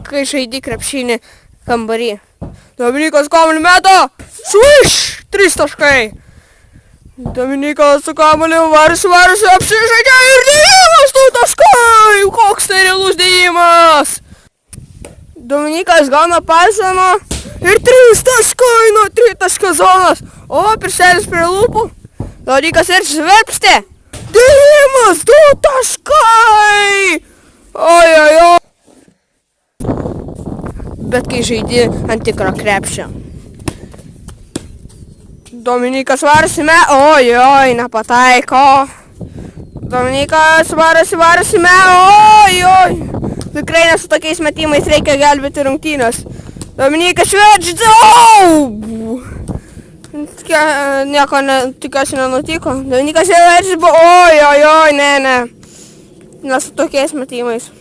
kai žaidži krepšinį kambarį. Dominykas kamuolį meta. Sviš! 3 taškai. Dominykas su kamuoliu varsi, apsižaidžia ir dėjimas 2 taškai. Koks tai realus dėjimas. Dominykas gauna pasamą ir 3 taškai nuo 3 zonos. O, pirštelis prie lūpų. Dominykas ir šverpstė. Dėjimas 2 taškai. Oi. Bet kai žaidži ant tikro krepšio. Dominykas varsime. Oi, nepataiko. Dominykas varsime. Oi. Tikrai ne su tokiais metimais reikia gelbėti rungtynės. Dominykas švedždė. Nieko tikiuosi nenutiko. Dominykas švedždė. Oi, ne. Ne su tokiais metimais.